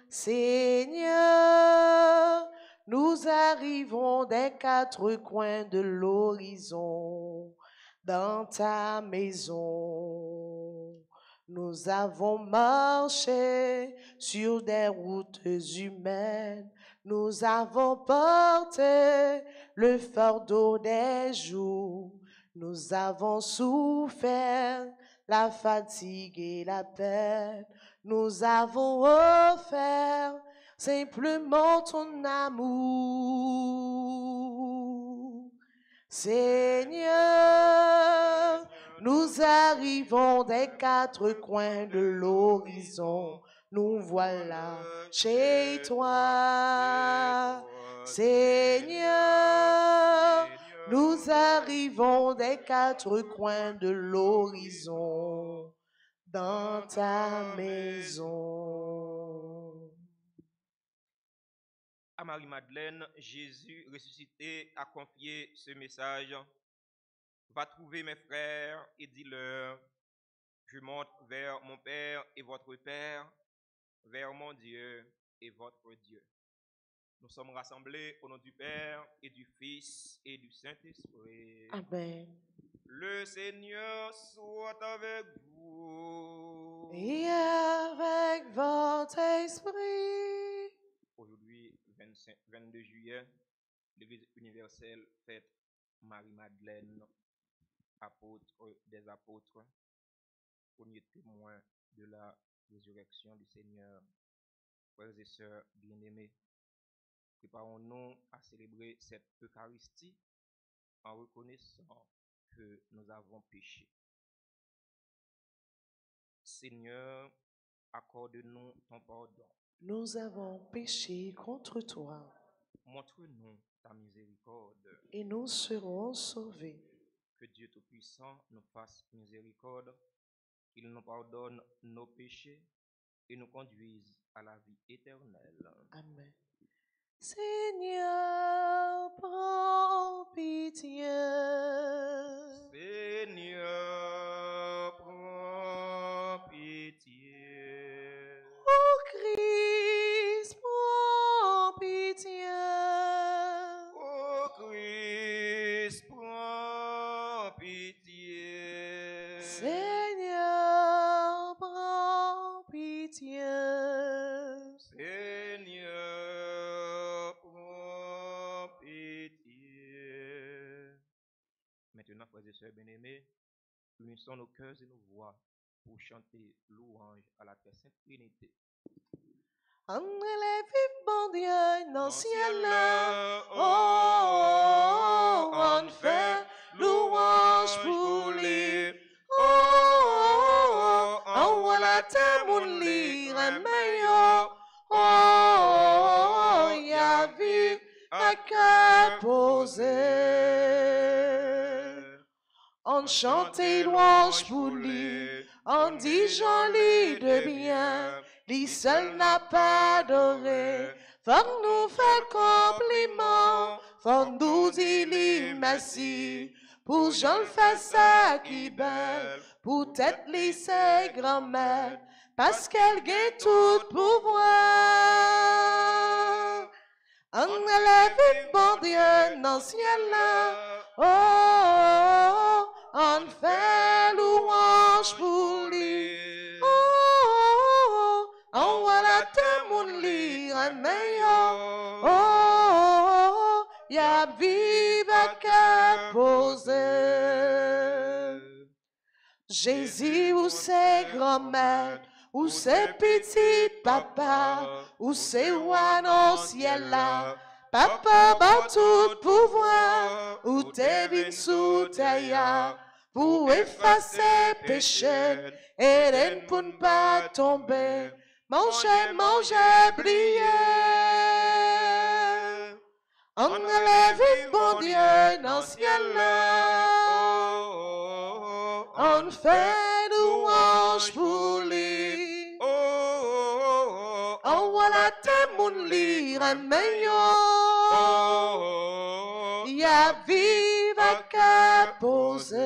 Seigneur, nous arrivons des quatre coins de l'horizon dans ta maison. Nous avons marché sur des routes humaines. Nous avons porté le fardeau des jours. Nous avons souffert la fatigue et la peine. Nous avons offert simplement ton amour. Seigneur, nous arrivons des quatre coins de l'horizon. Nous voilà chez toi. Seigneur, nous arrivons des quatre coins de l'horizon dans ta maison. À Marie-Madeleine, Jésus ressuscité a confié ce message. Va trouver mes frères et dis-leur, je monte vers mon Père et votre Père, vers mon Dieu et votre Dieu. Nous sommes rassemblés au nom du Père et du Fils et du Saint-Esprit. Amen. Le Seigneur soit avec vous. Et avec votre esprit. Aujourd'hui, 22 juillet, l'Église universelle fête Marie-Madeleine, apôtre des apôtres, premier témoin de la résurrection du Seigneur. Frères et sœurs bien-aimés, préparons-nous à célébrer cette Eucharistie en reconnaissant que nous avons péché. Seigneur, accorde-nous ton pardon. Nous avons péché contre toi. Montre-nous ta miséricorde. Et nous serons sauvés. Que Dieu Tout-Puissant nous fasse miséricorde, qu'il nous pardonne nos péchés et nous conduise à la vie éternelle. Amen. Seigneur, prends pitié. Seigneur, prends pitié. Ô Christ, prends pitié. Ô Christ, prends pitié. Seigneur, prends pitié. Seigneur, prends pitié. Maintenant, frères et sœurs bien-aimés, unissons nos cœurs et nos voix pour chanter louange à la très sainte Trinité. André bon Dieu, non ciel, oh, on fait louange pour lui. On voilà te moun li remeyo. Ya vu à cœur posé. On chante louange pour lui, on dit joli de bien. Lui seul n'a pas adoré. Faut nous faire compliment. Faut nous dire lui merci. Pour Jean le fait ça qui belle. Pour tête lui c'est grand-mère. Parce qu'elle gagne tout pouvoir. On élève bon Dieu dans le ciel là. Oh, on fait louange pour lui. On voit la témoin lire meilleur. Oh, y'a vive à qu'à poser. Jésus ou c'est grand-mère, ou c'est petit papa, ou c'est roi dans le ciel là. Papa bat tout pouvoir, ou t'es vite sous terre, pour effacer péché, et pour ne pas tomber. Mangez, mangez, brillez. On relève bon Dieu dans le ciel là. On fait louange pour lui. On voit la témoin lire meilleur. Y'a vive à qu'à poser.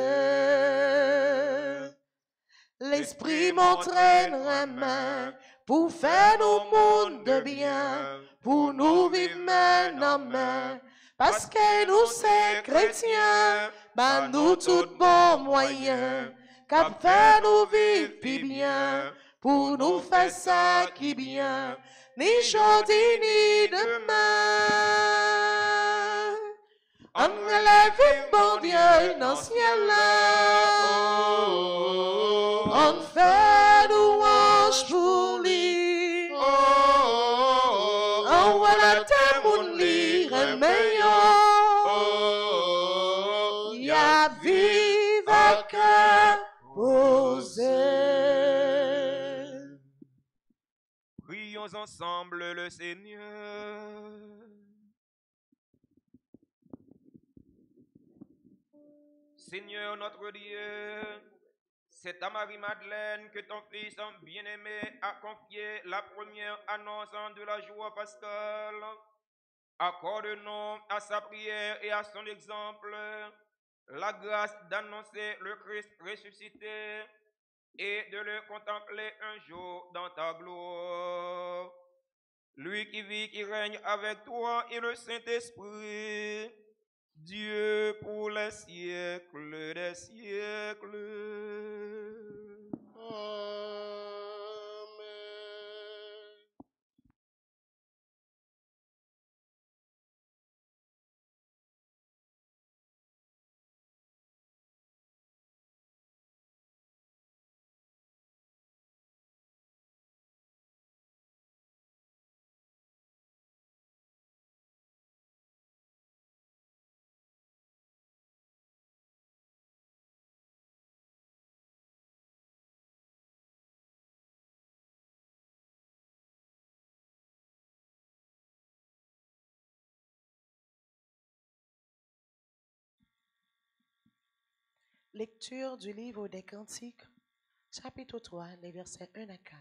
Les l'Esprit m'entraînerait main pour faire nos mondes de bien, pour nous vivre main en main. Parce que nous c'est chrétiens, bah nous tout bons moyens, qu'à faire nous vivre puis bien, pour nous faire ça qui bien, ni aujourd'hui ni demain. On relève bon Dieu dans le ciel là, on fait louange pour lui, on voit la terre mon lit meilleur, y a vive à cœur posé. Prions ensemble le Seigneur. Seigneur notre Dieu, c'est à Marie-Madeleine que ton Fils bien-aimé a confié la première annonce de la joie pascale. Accorde-nous à sa prière et à son exemple la grâce d'annoncer le Christ ressuscité et de le contempler un jour dans ta gloire. Lui qui vit, qui règne avec toi et le Saint-Esprit, Dieu pour les siècles des siècles. Amen. Lecture du livre des Cantiques, chapitre 3, les versets 1 à 4.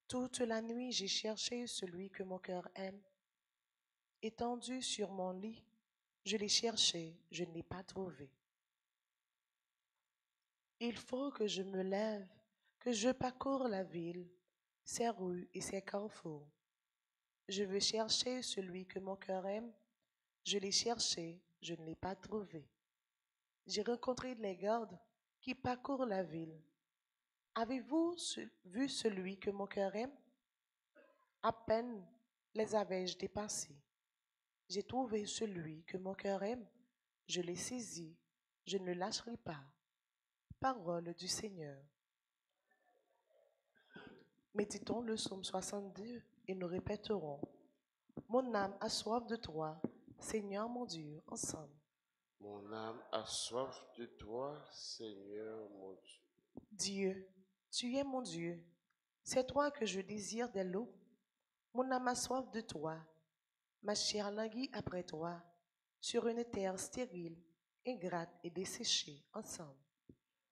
Toute la nuit, j'ai cherché celui que mon cœur aime. Étendu sur mon lit, je l'ai cherché, je ne l'ai pas trouvé. Il faut que je me lève, que je parcours la ville, ses rues et ses carrefours. Je veux chercher celui que mon cœur aime. Je l'ai cherché, je ne l'ai pas trouvé. J'ai rencontré les gardes qui parcourent la ville. Avez-vous vu celui que mon cœur aime? À peine les avais-je dépassés. J'ai trouvé celui que mon cœur aime. Je l'ai saisi, je ne le lâcherai pas. Parole du Seigneur. Méditons le psaume 62 et nous répéterons. Mon âme a soif de toi, Seigneur mon Dieu, ensemble. Mon âme a soif de toi, Seigneur mon Dieu. Dieu, tu es mon Dieu. C'est toi que je désire de l'eau. Mon âme a soif de toi. Ma chair languit après toi, sur une terre stérile, ingrate et desséchée, ensemble.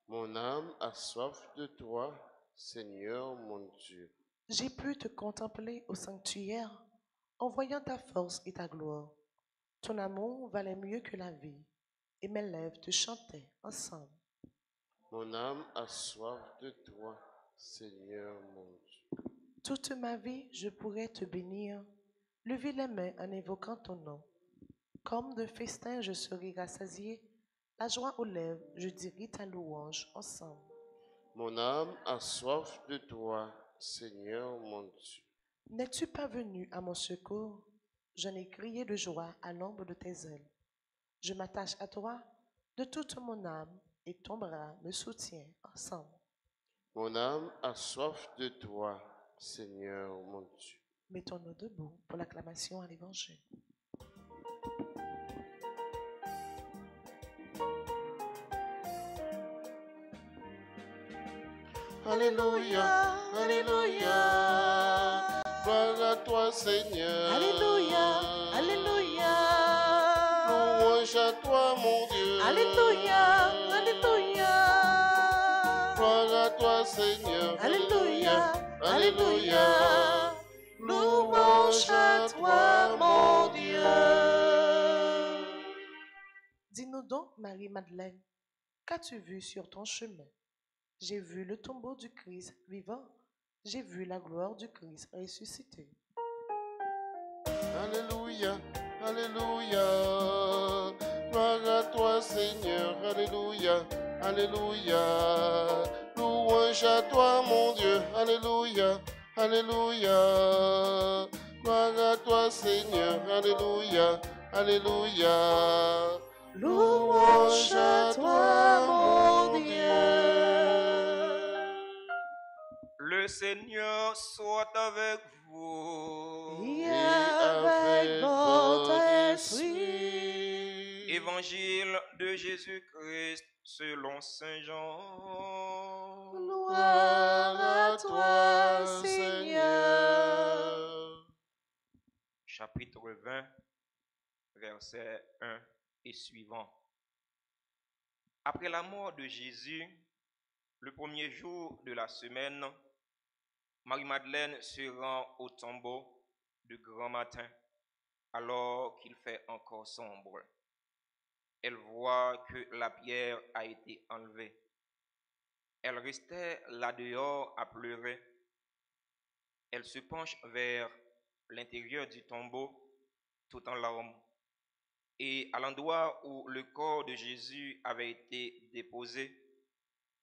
Mon âme a soif de toi, Seigneur mon Dieu. J'ai pu te contempler au sanctuaire, en voyant ta force et ta gloire. Ton amour valait mieux que la vie, et mes lèvres te chantaient ensemble. Mon âme a soif de toi, Seigneur mon Dieu. Toute ma vie, je pourrais te bénir, lever les mains en évoquant ton nom. Comme de festin, je serai rassasié, la joie aux lèvres, je dirai ta louange ensemble. Mon âme a soif de toi, Seigneur mon Dieu. N'es-tu pas venu à mon secours? J'en ai crié de joie à l'ombre de tes ailes. Je m'attache à toi de toute mon âme et ton bras me soutient ensemble. Mon âme a soif de toi, Seigneur mon Dieu. Mettons-nous debout pour l'acclamation à l'Évangile. Alléluia, Alléluia. Gloire à toi, Seigneur. Alléluia, Alléluia. Louange à toi, mon Dieu. Alléluia, Alléluia. Gloire à toi, Seigneur. Alléluia, Alléluia. Louange à toi, mon Dieu. Dis-nous donc, Marie-Madeleine, qu'as-tu vu sur ton chemin? J'ai vu le tombeau du Christ vivant. J'ai vu la gloire du Christ ressuscité. Alléluia, Alléluia. Gloire à toi, Seigneur. Alléluia, Alléluia. Louange à toi, mon Dieu. Alléluia, Alléluia. Gloire à toi, Seigneur. Alléluia, Alléluia. Louange à toi, mon Dieu. Le Seigneur soit avec vous. Et Et avec votre esprit. Évangile de Jésus-Christ selon Saint Jean. Gloire à toi, Seigneur. Chapitre 20, versets 1 et suivant. Après la mort de Jésus, le premier jour de la semaine, Marie-Madeleine se rend au tombeau de grand matin, alors qu'il fait encore sombre. Elle voit que la pierre a été enlevée. Elle restait là dehors à pleurer. Elle se penche vers l'intérieur du tombeau, tout en larmes. Et à l'endroit où le corps de Jésus avait été déposé,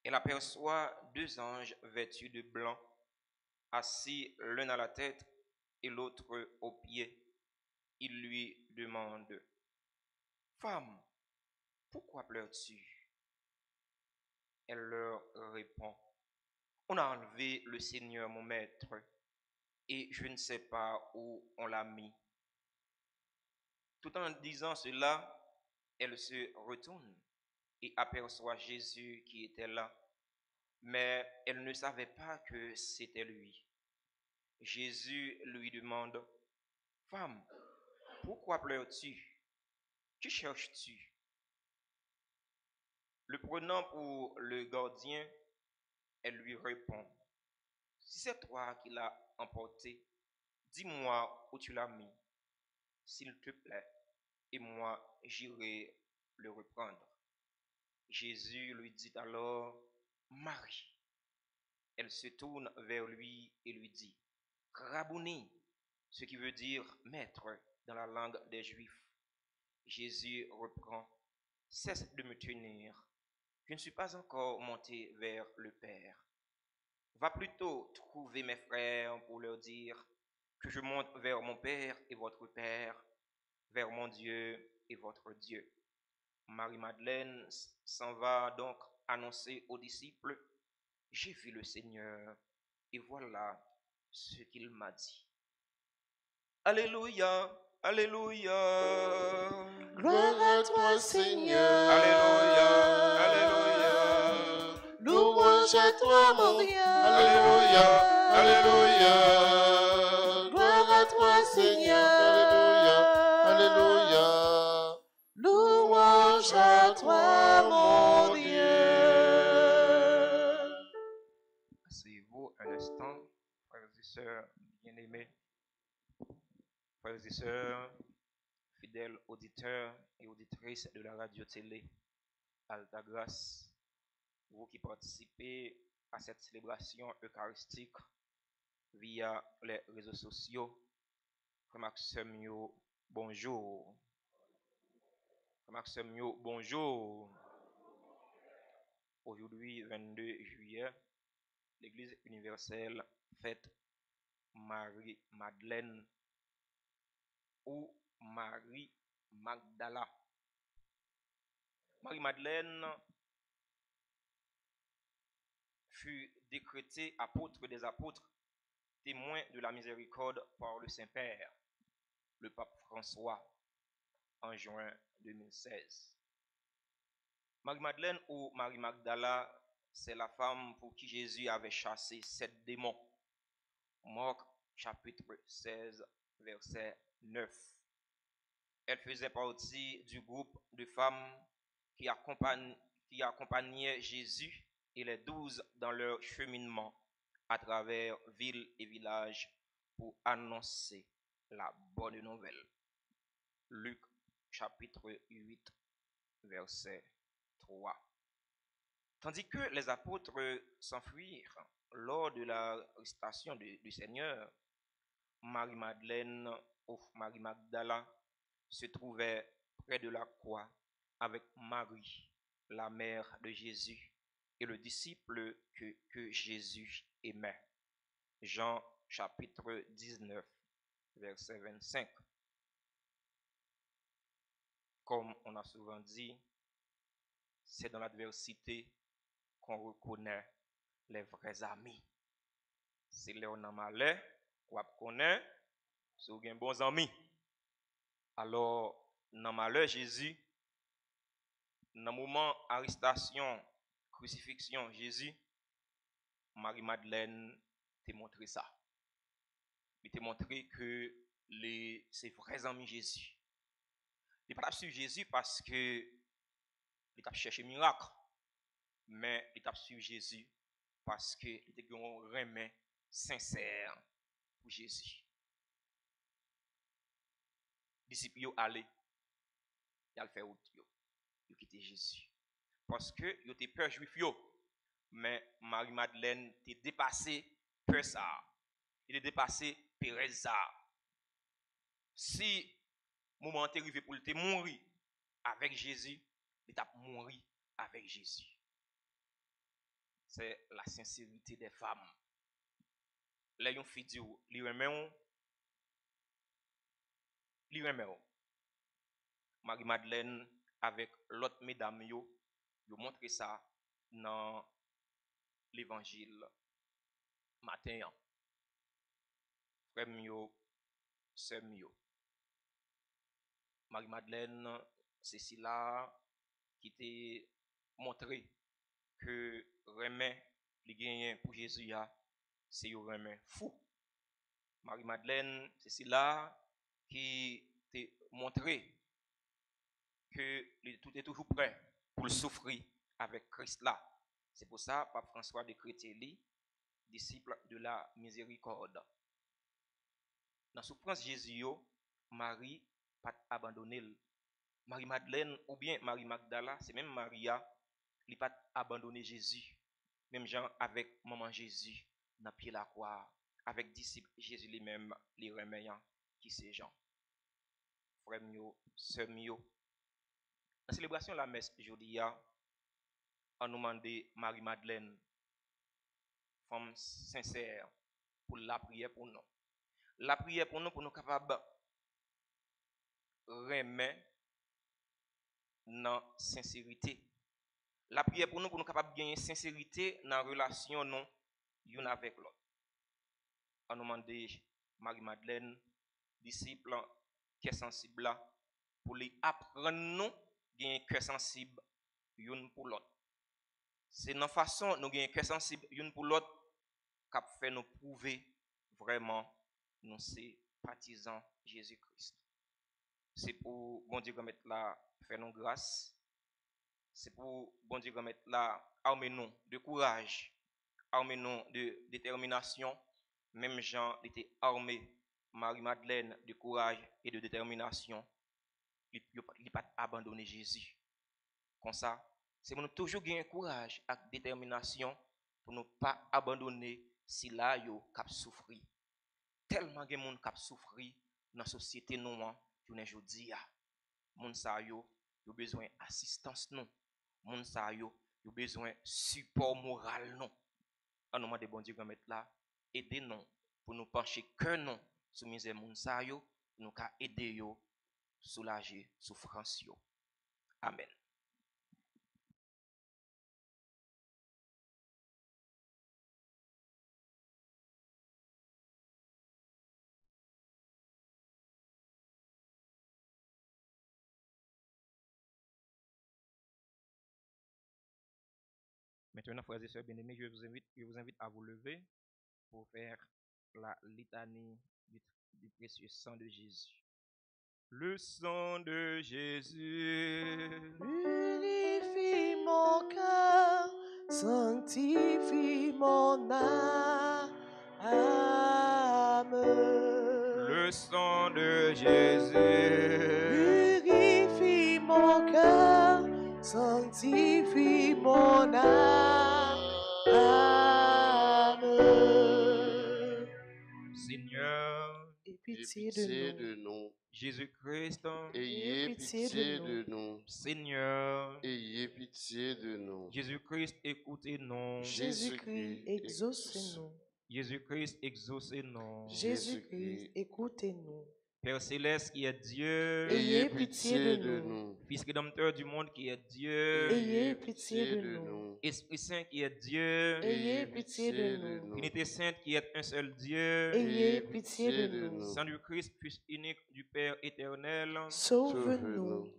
elle aperçoit deux anges vêtus de blanc, assis l'un à la tête et l'autre aux pieds. Ils lui demandent: Femme, pourquoi pleures-tu? Elle leur répond: On a enlevé le Seigneur mon maître, et je ne sais pas où on l'a mis. Tout en disant cela, elle se retourne et aperçoit Jésus qui était là, mais elle ne savait pas que c'était lui. Jésus lui demande: Femme, pourquoi pleures-tu? Qui cherches-tu? Le prenant pour le gardien, elle lui répond: Si c'est toi qui l'as emporté, dis-moi où tu l'as mis, s'il te plaît, et moi j'irai le reprendre. Jésus lui dit alors: Marie. Elle se tourne vers lui et lui dit: Rabouni, ce qui veut dire maître dans la langue des Juifs. Jésus reprend: Cesse de me tenir. Je ne suis pas encore monté vers le Père. Va plutôt trouver mes frères pour leur dire que je monte vers mon Père et votre Père, vers mon Dieu et votre Dieu. Marie-Madeleine s'en va donc annoncer aux disciples: J'ai vu le Seigneur, et voilà ce qu'il m'a dit. Alléluia, Alléluia. Gloire à toi, Seigneur. Alléluia, Alléluia. Louange à toi, mon Dieu. Alléluia, Alléluia. Gloire à toi, Seigneur. Alléluia, Alléluia. Louange à toi, mon Dieu. Asseyez-vous un instant, frères et sœurs bien-aimés, frères et sœurs, fidèles auditeurs et auditrices de la radio-télé Alta Grâce, vous qui participez à cette célébration eucharistique via les réseaux sociaux. Frère Maxime, bonjour. Frère Maxime, bonjour. Aujourd'hui, 22 juillet, l'Église universelle fête Marie-Madeleine ou Marie Magdala. Marie-Madeleine fut décrétée apôtre des apôtres, témoin de la miséricorde par le Saint-Père, le pape François, en juin 2016. Marie-Madeleine ou Marie Magdala, c'est la femme pour qui Jésus avait chassé 7 démons. Marc chapitre 16, verset 9. Elle faisait partie du groupe de femmes qui accompagnaient Jésus et les 12 dans leur cheminement à travers villes et villages pour annoncer la bonne nouvelle. Luc chapitre 8, verset 3. Tandis que les apôtres s'enfuirent lors de l'arrestation du Seigneur, Marie-Madeleine ou Marie Magdala se trouvait près de la croix avec Marie, la mère de Jésus, et le disciple que Jésus aimait. Jean chapitre 19, verset 25. Comme on a souvent dit, c'est dans l'adversité qu'on reconnaît les vrais amis. C'est là on a malheur, qu'on connaît, c'est un bon ami. Alors, dans malheur, Jésus, dans le moment arrestation, crucifixion, Jésus, Marie-Madeleine t'a montré ça. Il t'a montré que ses vrais amis Jésus. Il n'a pas suivi Jésus parce que il a cherché miracle, mais il a suivi Jésus parce qu'il était un remède sincère pour Jésus. Les disciples sont allés, ils ont fait route, ils ont quitté Jésus. Parce que ils étaient peur juif, mais Marie-Madeleine était dépassée peur ça. Il est dépassé Pérez ça. Si le moment est arrivé pour te mourir avec Jésus, il t'a mourir avec Jésus. C'est la sincérité des femmes. Là, ils ont fait dire, ils remettent. Marie-Madeleine avec l'autre mesdames, ils ont montré ça dans l'évangile matin. Frère mio, sœur mio. Marie-Madeleine, c'est cela qui t'a montré que remède les gagnants pour Jésus, c'est un remède fou. Marie-Madeleine, c'est cela qui t'a montré que tout est toujours prêt pour le souffrir avec Christ là. C'est pour ça, Pape François de Créteil, disciple de la miséricorde. Dans la souffrance de Jésus, Marie n'a pas abandonné. Marie-Madeleine ou bien Marie Magdala, c'est même Maria, il n'a pas abandonné Jésus. Même Jean avec maman Jésus, dans pied la croix, avec disciples Jésus lui-même, les remerciant qui c'est Jean. Frère mio, sœur mio. Dans la célébration de la messe aujourd'hui, on nous demande Marie-Madeleine, femme sincère, pour la prière pour nous. La prière pour nous capables de remettre dans la sincérité. La prière pour nous capables de gagner sincérité dans la relation nous l'une avec l'autre. On nous demande Marie-Madeleine, disciple, qui est sensible, pour les apprendre nous gagner cœur sensible l'une pour l'autre. C'est dans la façon nous gagner cœur sensible l'une pour l'autre qu'a fait nous prouver vraiment nous sommes partisans Jésus-Christ. C'est pour bon Dieu remettre là faire nous grâce. C'est pour bon Dieu remettre là armer nous de courage, armer nous de détermination. Même Jean était armé, Marie-Madeleine de courage et de détermination. Il n'a pas abandonné Jésus. Comme ça, c'est pour nous toujours gagner courage et détermination pour ne pas abandonner si là yo cap souffrir. Tellement de monde cap souffrir dans la société nous journée jodi a. Monde sa yo besoin assistance nous. Monde sa yo besoin support moral nous. On nous demande bon Dieu mettre là aider nous pour nous pencher cœur nous sous misère monde sa yo nous ca aider yo soulager souffrance yo. Amen. Maintenant, frères et sœurs bien-aimés, je vous invite à vous lever pour faire la litanie du précieux sang de Jésus. Le sang de Jésus Purifie mon cœur, sanctifie mon âme. Le sang de Jésus Purifie mon cœur, sanctifie mon âme. Seigneur, Aie Ayez pitié pitié de nous. de nous. Jésus-Christ, Ayez pitié de nous. Seigneur, Ayez pitié de nous. Jésus-Christ, écoutez-nous. Jésus-Christ, exaucez-nous. Jésus-Christ, exaucez-nous. Jésus-Christ, écoutez-nous. Père céleste qui est Dieu, Ayez pitié de nous. Fils rédempteur du monde qui est Dieu, Ayez pitié de nous. Esprit Saint qui est Dieu, Ayez pitié de nous. Trinité Sainte qui est un seul Dieu, Ayez pitié de nous. Sang du Christ, Fils unique du Père éternel, Sauve-nous.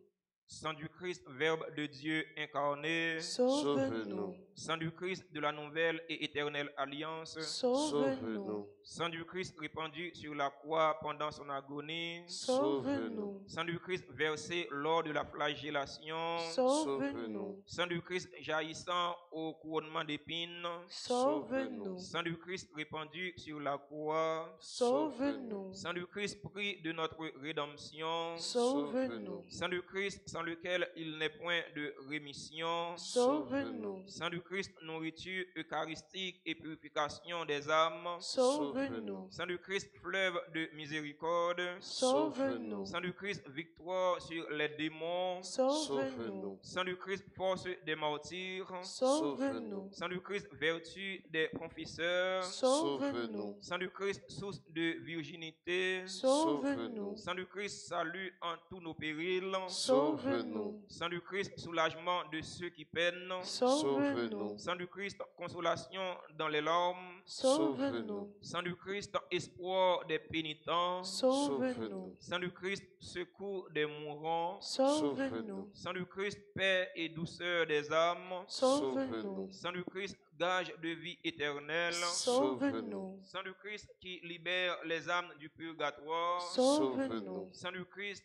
Sang du Christ, Verbe de Dieu incarné, Sauve-nous. Sang du Christ de la nouvelle et éternelle alliance, Sauve-nous. Sang du Christ répandu sur la croix pendant son agonie, Sauve-nous. Sang du Christ versé lors de la flagellation, Sauve-nous. Sang du Christ jaillissant au couronnement d'épines, Sauve-nous. Sang du Christ répandu sur la croix, Sauve-nous. Sang du Christ prix de notre rédemption, Sauve-nous. Sang du Christ sans lequel il n'est point de rémission, Sauve-nous. Sang du Christ nourriture eucharistique et purification des âmes, Sauve-nous. Sang du Christ fleuve de miséricorde, Sauve-nous. Sang du Christ victoire sur les démons, Sauve-nous. Sang du Christ force des martyrs, Sauve-nous. Sang du Christ vertu des confesseurs, Sauve-nous. Sang du Christ source de virginité, Sauve-nous. Sang du Christ salut en tous nos périls, Sauve-nous. Sang du Christ soulagement de ceux qui peinent, Sauve-nous. Sang du Christ consolation dans les larmes, Sauve-nous. Sang du Christ espoir des pénitents, Sauve-nous. Sang du Christ secours des mourants, Sauve-nous. Sang du Christ paix et douceur des âmes, Sauve-nous. Sang du Christ gage de vie éternelle, Sauve-nous. Sang du Christ qui libère les âmes du purgatoire, Sauve-nous. Sang du Christ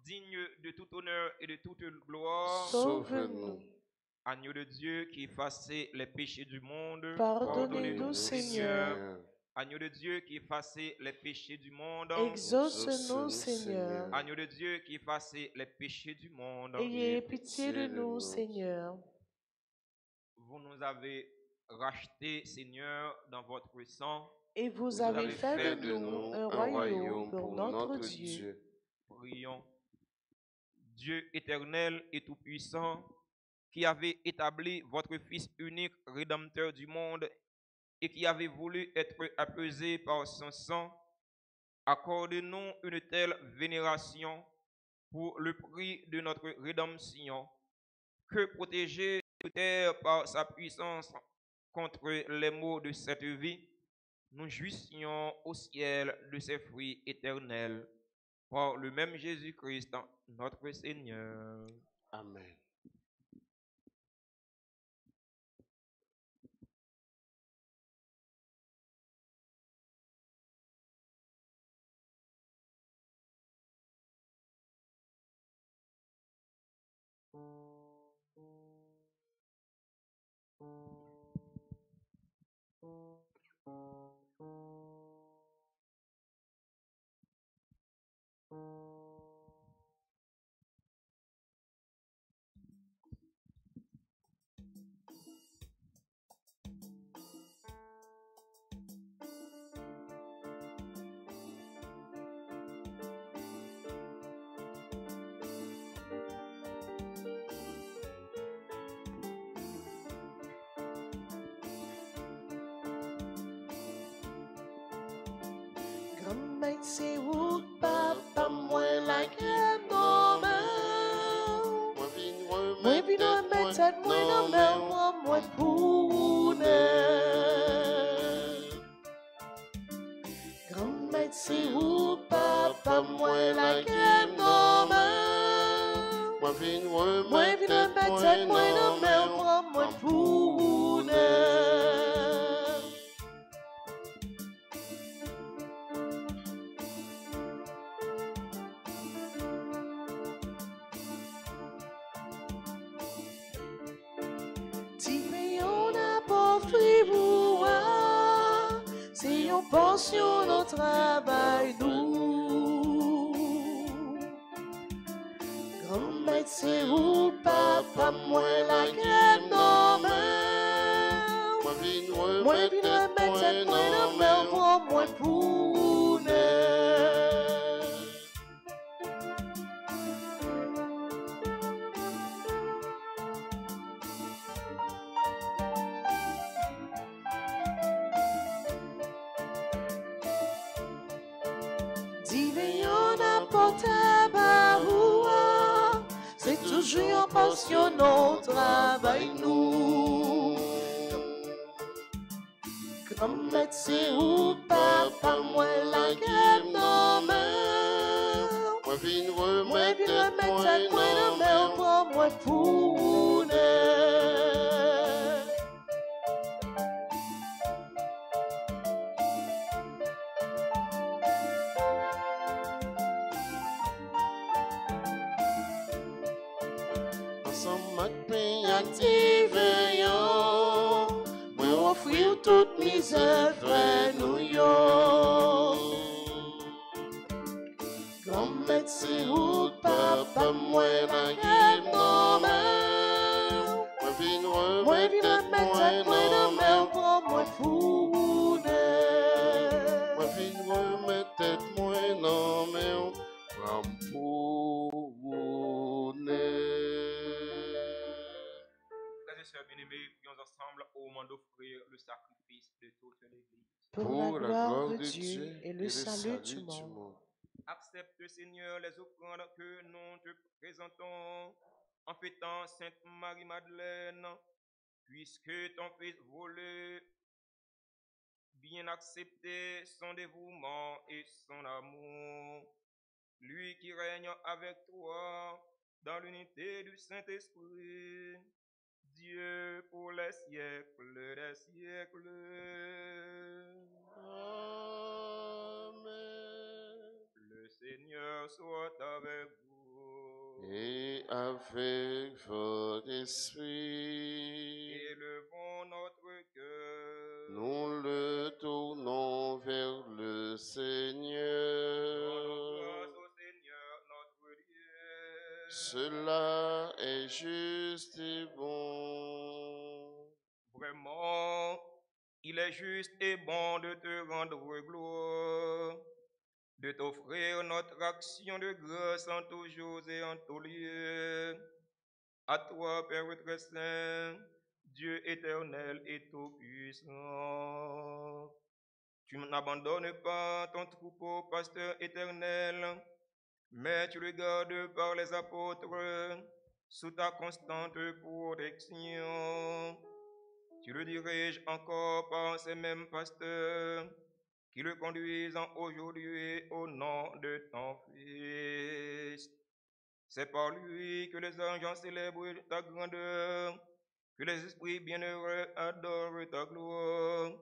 digne de tout honneur et de toute gloire, Sauve-nous. Agneau de Dieu qui effaçait les péchés du monde, Pardonnez-nous, Seigneur. Agneau de Dieu qui effaçait les péchés du monde, Exauce-nous, Seigneur. Agneau de Dieu qui effaçait les péchés du monde. Ayez pitié de nous, Seigneur. Vous nous avez rachetés, Seigneur, dans votre sang. Et vous avez fait de nous un royaume pour notre Dieu. Prions. Dieu éternel et tout-puissant, qui avez établi votre Fils unique, rédempteur du monde, et qui avez voulu être apaisé par son sang, accordez-nous une telle vénération pour le prix de notre rédemption, que protégé de terre par sa puissance contre les maux de cette vie, nous jouissions au ciel de ses fruits éternels. Par le même Jésus-Christ, notre Seigneur. Amen. Grand c'est où papa moi like un homme. Moi vin remettre tête moi dans mer moi pour grand c'est où papa moi like un homme. Moi vin remettre tête moi dans mer moi pour pension au travail nous. Grand maître c'est où papa moi la guerre non Moi vin moi remettre vin tête remettre tête moi moi dans dans main main. pour moi pour Divin n'apporte baroua, c'est toujours en passion non travail nous. Comme médecin ou papa moi la guerre non Moi vin moi remettre vin tête remettre moi tête moi dans dans main main. pour moi pour Ensemble avec pain active moi offrir toute misère frère nous yo. Grand médecin ou papa moi la guerre non Moi vin moi remettre vin tête remettre moi tête moi dans dans main main. pour moi pour Moi vin remettre tête moi dans main. Frères et sœurs bien-aimés, prions ensemble au moment d'offrir le sacrifice de toute l'Église. pour la gloire de Dieu et le salut du monde. Accepte, Seigneur, les offrandes que nous te présentons en fêtant Sainte Marie-Madeleine, puisque ton Fils voulait bien accepter son dévouement et son amour. Lui qui règne avec toi dans l'unité du Saint-Esprit, Dieu pour les siècles des siècles. Amen. Le Seigneur soit avec vous. Et avec votre esprit, Élevons notre cœur. nous le tournons vers le Rendons Seigneur. grâce au Seigneur notre Dieu. Cela est juste et bon. Vraiment, il est juste et bon de te rendre gloire, de t'offrir notre action de grâce en tous jours et en tous lieux. À toi, Père très saint, Dieu éternel et tout-puissant. Tu n'abandonnes pas ton troupeau, pasteur éternel, mais tu le gardes par les apôtres sous ta constante protection. Tu le diriges encore par ces mêmes pasteurs qui le conduisent aujourd'hui au nom de ton Fils. C'est par lui que les anges célèbrent ta grandeur, que les esprits bienheureux adorent ta gloire,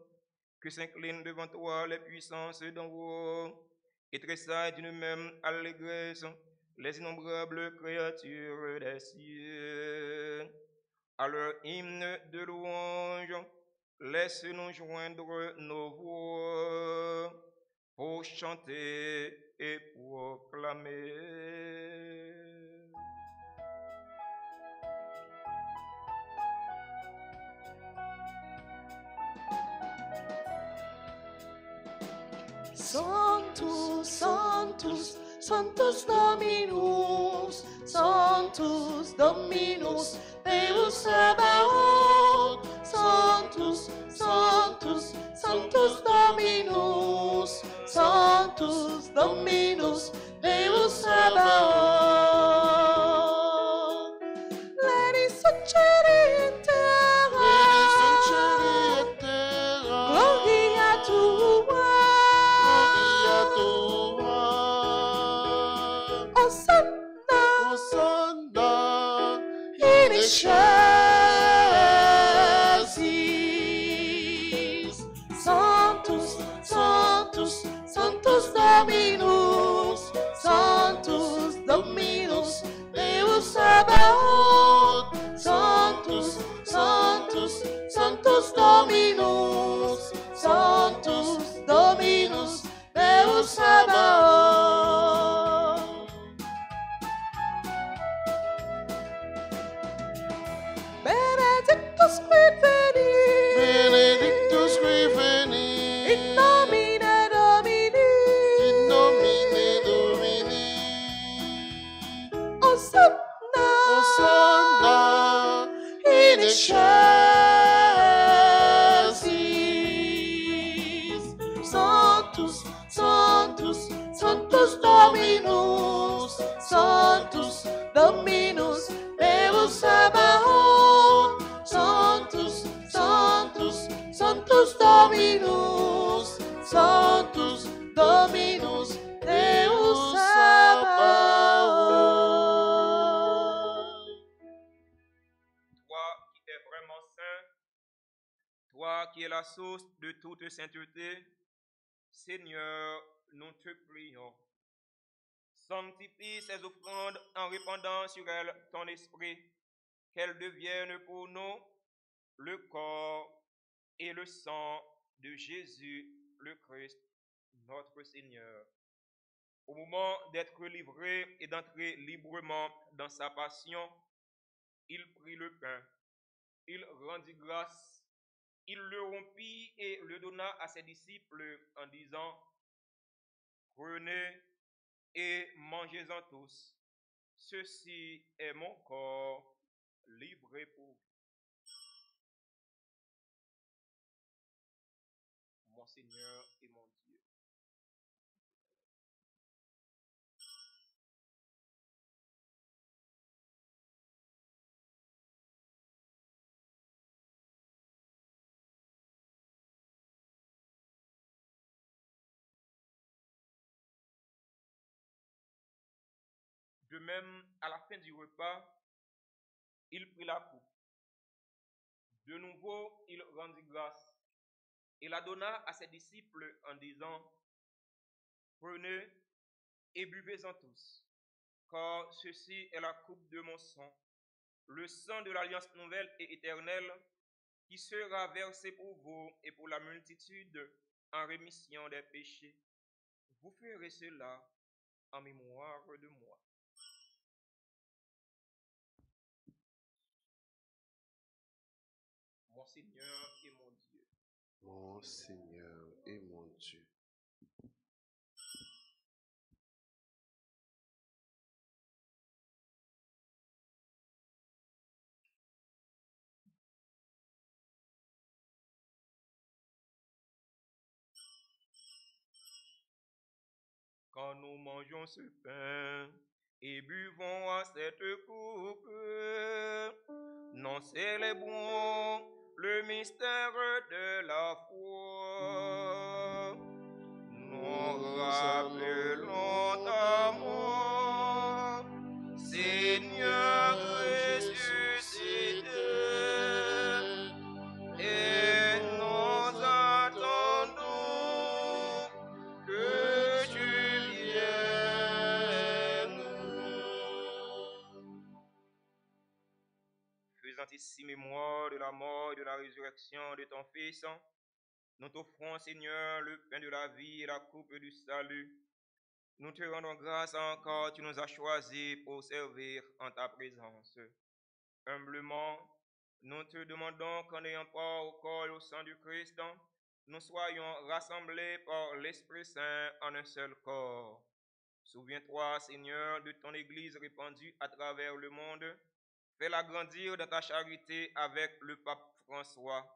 que s'inclinent devant toi les puissances d'en haut, et tressaillent d'une même allégresse les innombrables créatures des cieux. À leur hymne de louange, laisse-nous joindre nos voix pour chanter et proclamer. Sanctus, Sanctus, Sanctus Dominus, Sanctus Dominus, Deus Sabaoth, Sanctus, Sanctus, Sanctus Dominus, Sanctus Dominus, Deus Sabaoth. Ladies succede in terra, gloria tua. Hosanna in excelsis. Sanctus, Sanctus, Sanctus Dominus, Sanctus Sanctus, Sanctus, Sanctus Dominus, Sanctus Dominus, Deus Sabaoth, Sanctus, Sanctus, Sanctus Dominus, Sanctus Dominus, Deus Sabaoth. Toi qui es vraiment saint, toi qui es la source de toute sainteté, Seigneur, nous te prions. Sanctifie ces offrandes en répandant sur elles ton esprit, qu'elles deviennent pour nous le corps et le sang de Jésus le Christ, notre Seigneur. Au moment d'être livré et d'entrer librement dans sa passion, il prit le pain, il rendit grâce, il le rompit et le donna à ses disciples en disant, prenez et mangez-en tous. Ceci est mon corps livré pour vous. Mon Seigneur et mon Dieu. De même, à la fin du repas, il prit la coupe. De nouveau, il rendit grâce et la donna à ses disciples en disant, prenez et buvez-en tous, car ceci est la coupe de mon sang, le sang de l'alliance nouvelle et éternelle, qui sera versé pour vous et pour la multitude en rémission des péchés. Vous ferez cela en mémoire de moi. Mon Seigneur et mon Dieu. Mon Seigneur et mon Dieu. Quand nous mangeons ce pain et buvons à cette coupe, nous célébrons le mystère de la foi. Nous rappelons ta mort, Seigneur ressuscité, et nous attendons que tu viennes. Faisant ici mémoire de la mort et de la résurrection de ton Fils, nous t'offrons, Seigneur, le pain de la vie et la coupe du salut. Nous te rendons grâce encore, tu nous as choisis pour servir en ta présence. Humblement, nous te demandons qu'en ayant part au corps et au sang du Christ, nous soyons rassemblés par l'Esprit Saint en un seul corps. Souviens-toi, Seigneur, de ton Église répandue à travers le monde. Fais-la grandir dans ta charité avec le pape François,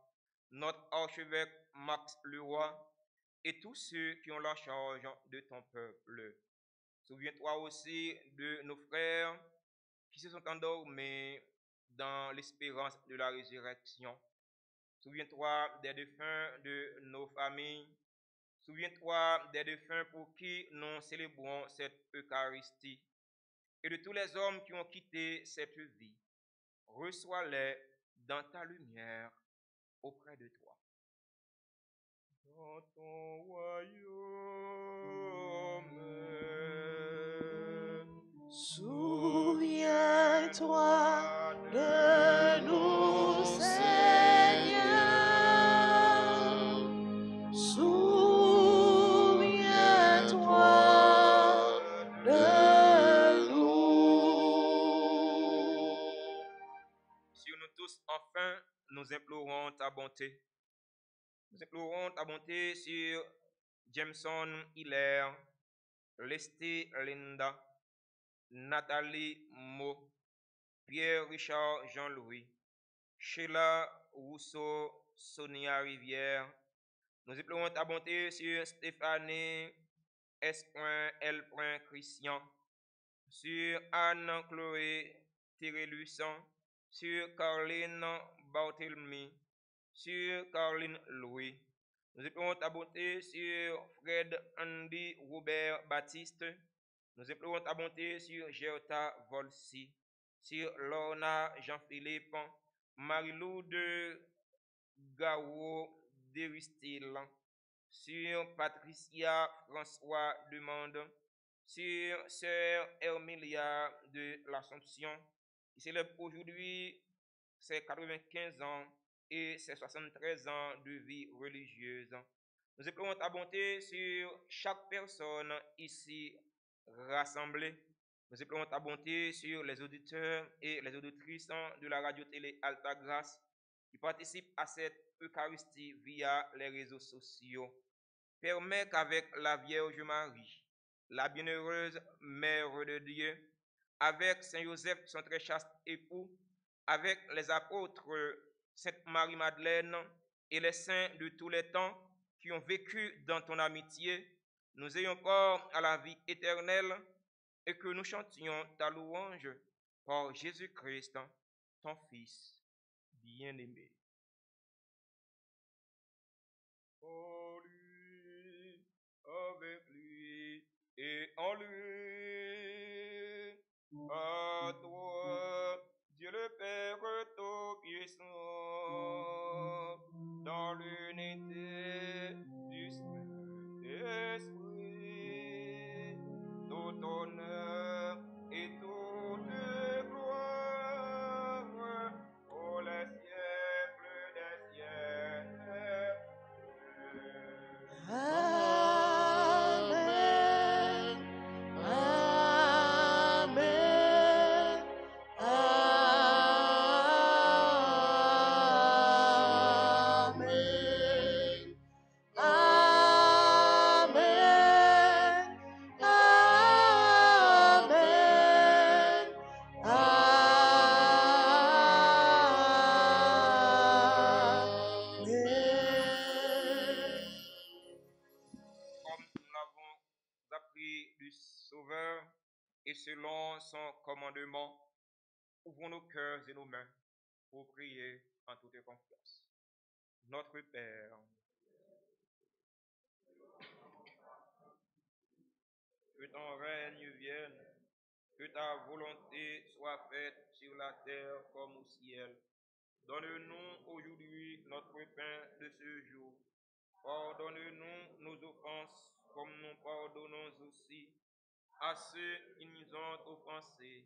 notre archevêque Max Leroy, et tous ceux qui ont la charge de ton peuple. Souviens-toi aussi de nos frères qui se sont endormis dans l'espérance de la résurrection. Souviens-toi des défunts de nos familles. Souviens-toi des défunts pour qui nous célébrons cette Eucharistie et de tous les hommes qui ont quitté cette vie. Reçois-les dans ta lumière auprès de toi. Dans ton royaume, souviens-toi de nous, Seigneur. Souviens-toi de nous. Sur nous tous, enfin, nous implorons ta bonté. Nous implorons ta bonté sur Jameson Hilaire, Lesté Linda, Nathalie Mo, Pierre-Richard Jean-Louis, Sheila Rousseau, Sonia Rivière, Nous implorons ta bonté sur Stéphanie S.L. Christian, sur Anne-Chloé Thérélus, sur Caroline Barthélemy, sur Caroline Louis. Nous implorons ta bonté sur Fred Andy Robert Baptiste. Nous implorons ta bonté sur Gerta Volsi, sur Lorna Jean-Philippe, Marie-Lou de Gao Deristil, sur Patricia François Demande, sur Sœur Hermilia de l'Assomption, qui célèbre aujourd'hui ses 95 ans et ses 73 ans de vie religieuse. Nous implorons ta bonté sur chaque personne ici rassemblée. Nous implorons ta bonté sur les auditeurs et les auditrices de la radio-télé Alta Grâce qui participent à cette Eucharistie via les réseaux sociaux. Permets qu'avec la Vierge Marie, la bienheureuse Mère de Dieu, avec Saint Joseph, son très chaste époux, avec les apôtres Sainte Marie-Madeleine et les saints de tous les temps qui ont vécu dans ton amitié, nous ayons part à la vie éternelle et que nous chantions ta louange par Jésus-Christ, ton Fils bien-aimé. En lui, avec lui et en lui, à toi, Dieu le Père Tout-Puissant, dans l'unité du Saint-Esprit, tout honneur et toute gloire pour les siècles des siècles. Amen. Amen. Amen. Amen. Comme nous l'avons appris du Sauveur et selon son commandement, ouvrons nos cœurs et nos mains pour prier en toute confiance. Notre Père, que ton règne vienne, que ta volonté soit faite sur la terre comme au ciel. Donne-nous aujourd'hui notre pain de ce jour. Pardonne-nous nos offenses comme nous pardonnons aussi à ceux qui nous ont offensés.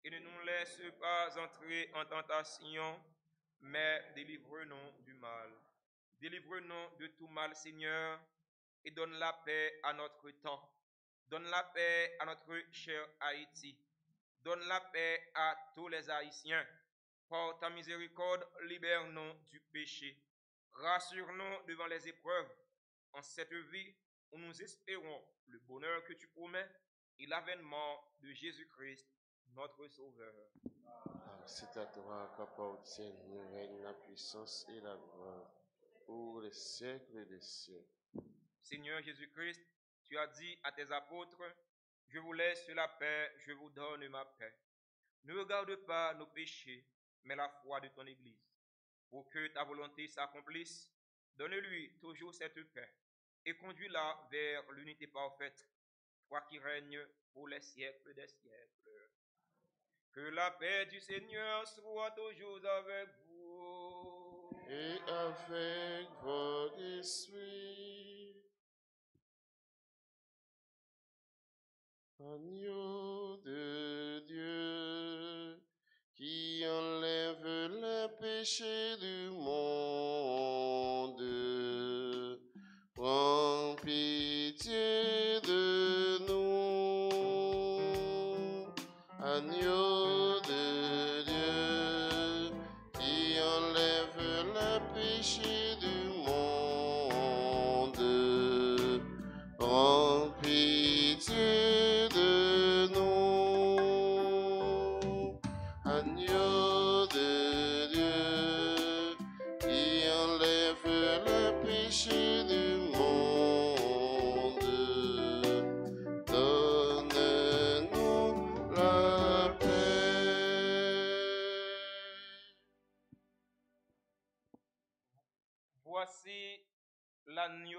Et ne nous laisse pas entrer en tentation, mais délivre-nous du mal. Délivre-nous de tout mal, Seigneur, et donne la paix à notre temps. Donne la paix à notre cher Haïti. Donne la paix à tous les Haïtiens. Par ta miséricorde, libère-nous du péché. Rassure-nous devant les épreuves en cette vie où nous espérons le bonheur que tu promets et l'avènement de Jésus-Christ, notre Sauveur. C'est à toi qu'appartiennent le règne, la puissance et la gloire pour les siècles des siècles. Seigneur Jésus-Christ, tu as dit à tes apôtres, je vous laisse la paix, je vous donne ma paix. Ne regarde pas nos péchés, mais la foi de ton Église. Pour que ta volonté s'accomplisse, donne-lui toujours cette paix et conduis-la vers l'unité parfaite, toi qui règnes pour les siècles des siècles. Que la paix du Seigneur soit toujours avec vous. Et avec votre esprit. Agneau de Dieu, qui enlève les péchés du monde, prends pitié de nous. Agneau de Dieu, qui enlève les péchés du monde, prends pitié de nous. Agneau de Dieu, qui enlève le péché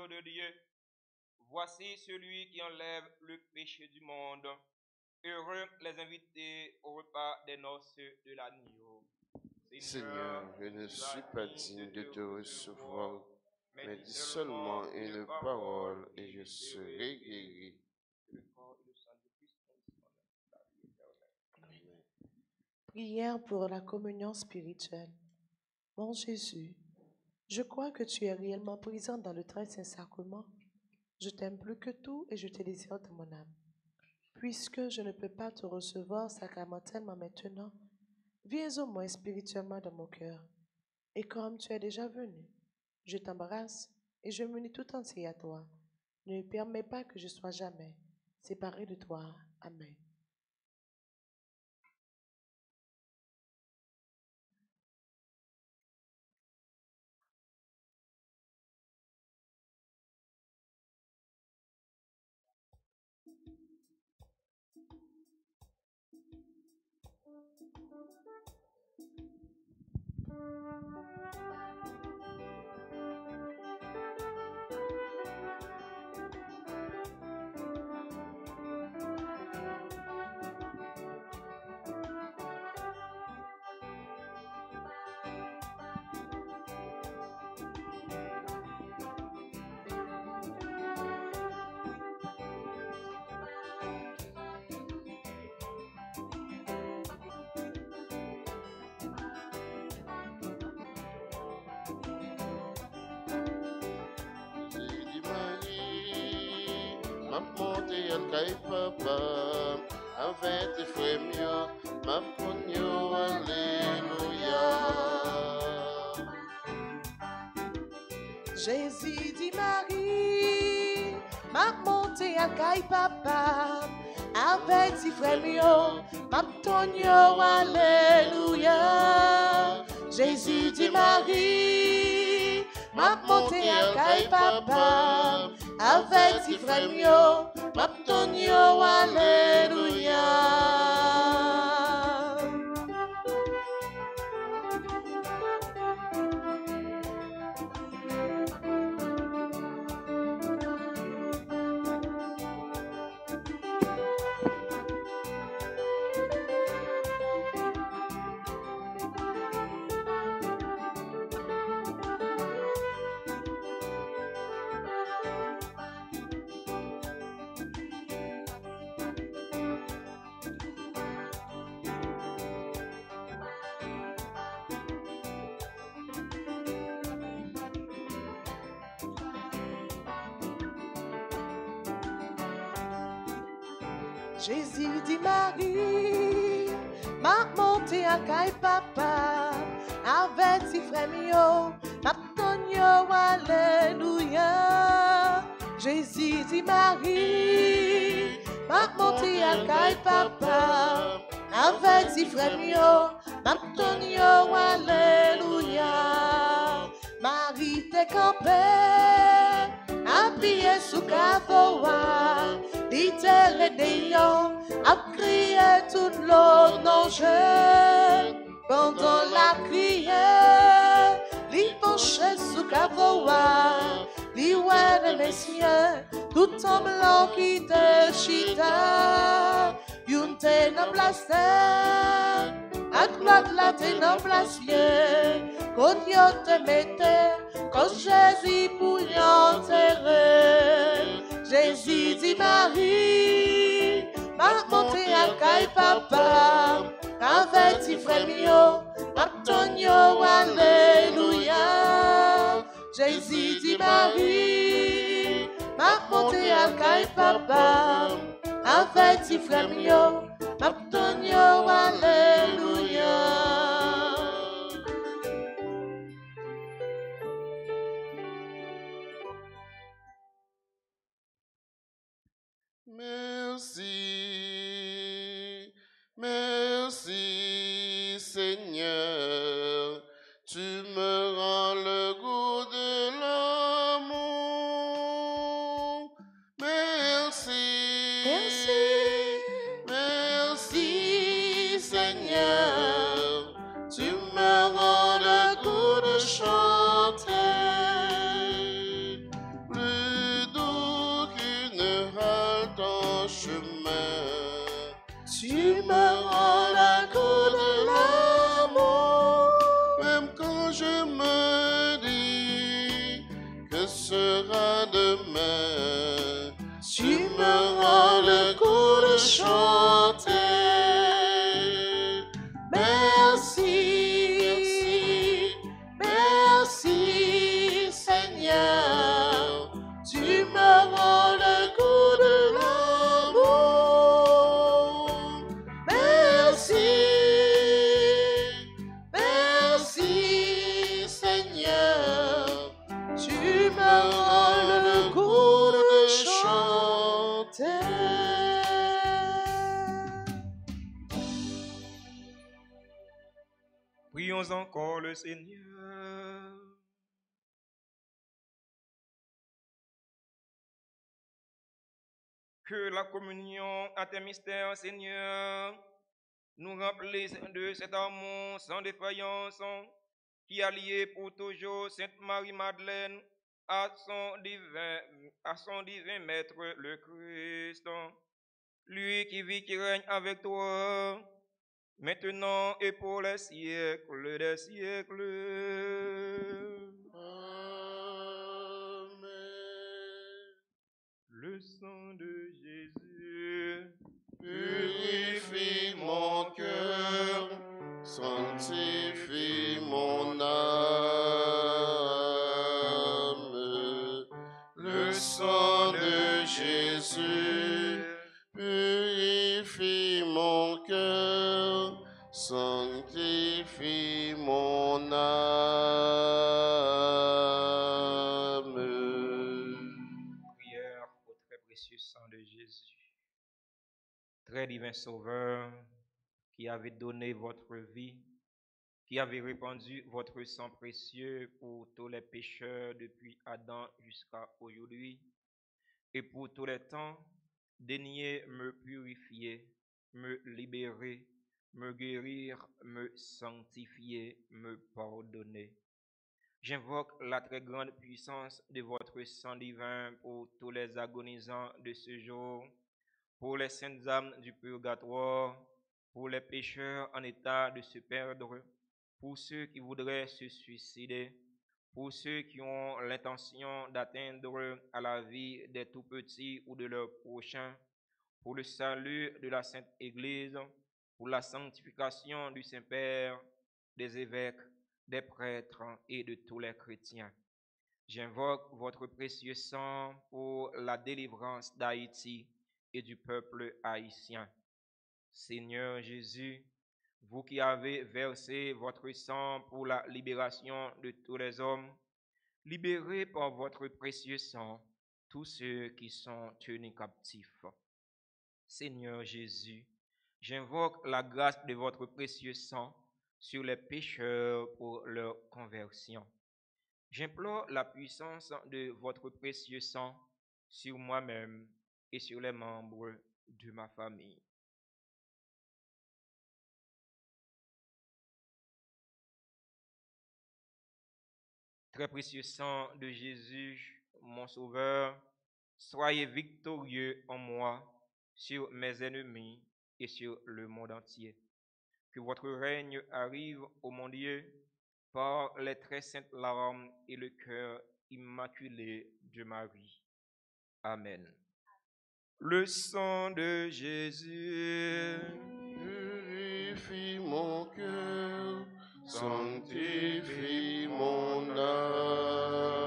l'agneau de Dieu. Voici celui qui enlève le péché du monde. Heureux les invités au repas des noces de l'agneau. Seigneur, je ne suis pas digne de te recevoir, mais dis seulement une parole et je serai guéri. Prière pour la communion spirituelle. Mon Jésus, je crois que tu es réellement présent dans le très saint sacrement. Je t'aime plus que tout et je te désire de mon âme. Puisque je ne peux pas te recevoir sacramentellement maintenant, viens au moins spirituellement dans mon cœur. Et comme tu es déjà venu, je t'embrasse et je m'unis tout entier à toi. Ne permets pas que je sois jamais séparé de toi. Amen. M'a monté al caille papa, avec tes frères mieux, m'a pogno, alléluia. Jésus dit Marie, m'a monté à caille papa, avec tes frères mieux, m'a tonio, alléluia. Jésus dit Marie, m'a monté à caille papa, avec tes frères mieux, m'a tonio, alléluia. Jésus dit Marie, m'a monté à caille papa, avec ses frères mieux, m'a tonio, alléluia. Jésus dit Marie, m'a monté à caille papa, avec ses frères mieux, m'a tonio, alléluia. Marie t'es campée, appuyée sous cavoa, littéraire d'ailleurs, a crié tout l'orange. Pendant la criée, li penché sous cavoa, li ouais de messieurs, tout en blanc qui te chita, y'un te nan place, à gloire la te nan place, quand yo te mette, quand Jésus pour y'enterrer. Jésus dit Marie, m'a monté à caille papa, avec tes frères mieux, m'a tonio, alléluia. Jésus dit Marie, m'a monté à caille papa, avec tes frères mieux, m'a tonio, alléluia. Merci, merci Seigneur, tu me rends le goût de l'amour. Merci, merci Seigneur, tu me rends le goût de chanter. Plus ton chemin. Tu me rends le goût de l'amour. Même quand je me dis que sera demain, Tu me rends le goût de chanter. Merci, merci Seigneur. Tu me rends le goût de l'amour. Merci, merci Seigneur. Tu me rends le goût de chanter. Prions encore le Seigneur. Que la communion à tes mystères, Seigneur, nous remplisse de cet amour sans défaillance qui a lié pour toujours Sainte Marie-Madeleine à son divin Maître le Christ. Lui qui vit, qui règne avec toi, maintenant et pour les siècles des siècles. Amen. Le sang de Jésus Purifie mon cœur, sanctifie mon âme. Le sang de Jésus purifie mon cœur, sanctifie mon âme. Prière au très précieux sang de Jésus. Très divin Sauveur, qui avez donné votre vie, qui avez répandu votre sang précieux pour tous les pécheurs depuis Adam jusqu'à aujourd'hui, et pour tous les temps, daignez me purifier, me libérer, me guérir, me sanctifier, me pardonner. J'invoque la très grande puissance de votre sang divin pour tous les agonisants de ce jour, pour les saintes âmes du purgatoire, pour les pécheurs en état de se perdre, pour ceux qui voudraient se suicider, pour ceux qui ont l'intention d'atteindre à la vie des tout-petits ou de leurs prochains, pour le salut de la Sainte Église, pour la sanctification du Saint-Père, des évêques, des prêtres et de tous les chrétiens. J'invoque votre précieux sang pour la délivrance d'Haïti et du peuple haïtien. Seigneur Jésus, vous qui avez versé votre sang pour la libération de tous les hommes, libérez par votre précieux sang tous ceux qui sont tenus captifs. Seigneur Jésus, j'invoque la grâce de votre précieux sang sur les pécheurs pour leur conversion. J'implore la puissance de votre précieux sang sur moi-même et sur les membres de ma famille. Très précieux sang de Jésus, mon Sauveur, soyez victorieux en moi sur mes ennemis et sur le monde entier. Que votre règne arrive, ô mon Dieu, par les très saintes larmes et le cœur immaculé de Marie. Amen. Le sang de Jésus Purifie mon cœur, sanctifie mon âme.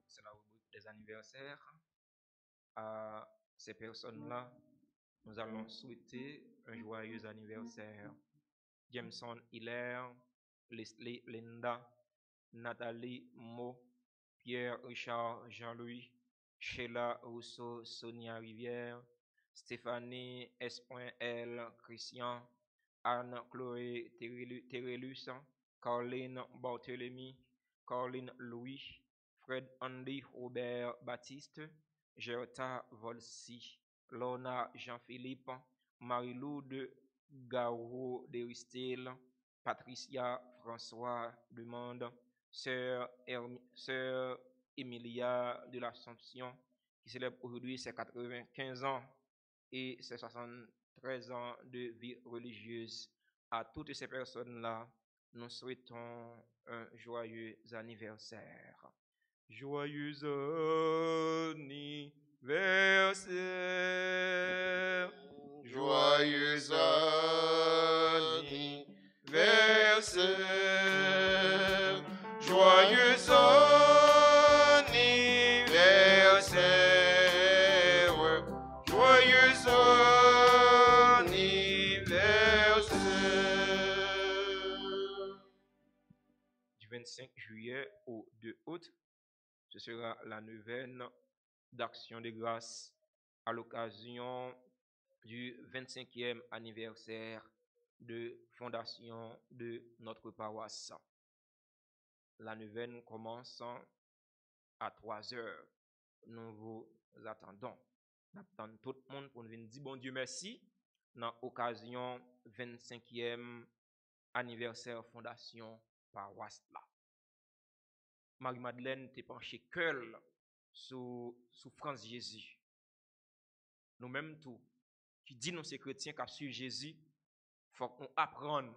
C'est la rubrique des anniversaires. À ces personnes-là, nous allons souhaiter un joyeux anniversaire. Jameson Hilaire, Leslie Linda, Nathalie Mo, Pierre Richard Jean-Louis, Sheila Rousseau Sonia Rivière, Stéphanie S.L. Christian, Anne-Chloé Terélus, Caroline Barthélemy, Caroline Louis, Fred Andy Robert Baptiste, Gerta Volsi, Lorna Jean-Philippe, Marie-Lou de Garo Deristel, Patricia François Demande, Sœur Emilia de l'Assomption, qui célèbre aujourd'hui ses 95 ans et ses 73 ans de vie religieuse. À toutes ces personnes-là, nous souhaitons un joyeux anniversaire. Joyeux anniversaire. Joyeux anniversaire. Joyeux anniversaire. Joyeux anniversaire. Du 25 juillet au 2 août, ce sera la neuvaine d'action de grâce à l'occasion du 25e anniversaire de fondation de notre paroisse. La neuvaine commence à 3 heures. Nous vous attendons. Nous attendons tout le monde pour nous venir dire bon Dieu merci dans l'occasion 25e anniversaire fondation paroisse là. Marie-Madeleine t'est penchée cœur sous souffrance Jésus. Nous-mêmes tout qui dit nous ces chrétiens qui suivent Jésus, faut qu'on apprenne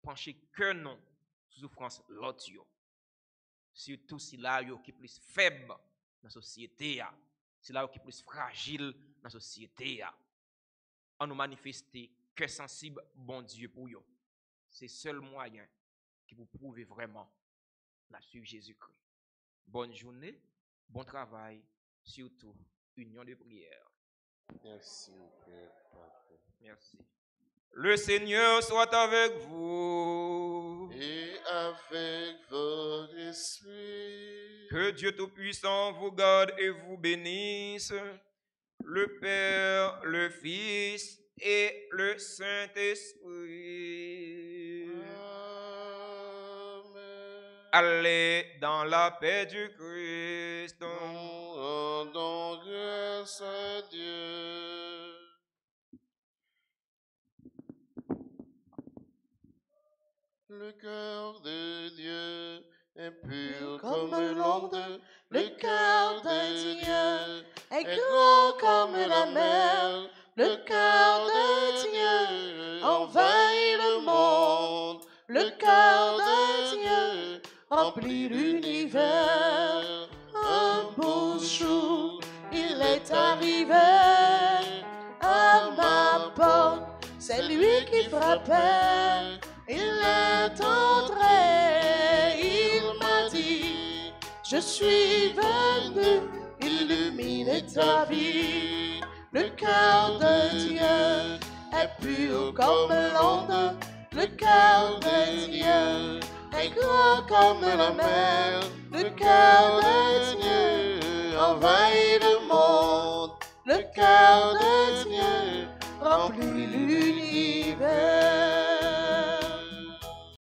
pencher cœur non sous souffrance l'autre. Surtout si là yo qui plus faible dans la société a, si là yo qui plus fragile dans la société a. On nous manifester cœur sensible bon Dieu pour yo. C'est le seul moyen qui vous prouve vraiment la suivre Jésus-Christ. Bonne journée, bon travail, surtout union de prière. Merci, Père. Merci. Le Seigneur soit avec vous. Et avec votre esprit. Que Dieu Tout-Puissant vous garde et vous bénisse, le Père, le Fils et le Saint-Esprit. Amen. Allez dans la paix du Christ. Rendons grâce à Dieu. Le cœur de Dieu est pur comme l'onde. Le cœur de Dieu est grand comme la mer. Le cœur de Dieu envahit le monde. Le cœur de Dieu remplit l'univers. Un beau jour, il est arrivé à ma porte. C'est lui qui frappait. Il est entré, il m'a dit, je suis venu illuminer ta vie. Le cœur de Dieu est pur comme l'onde. Le cœur de Dieu est grand comme la mer. Le cœur de Dieu envahit le monde. Le cœur de Dieu remplit l'univers.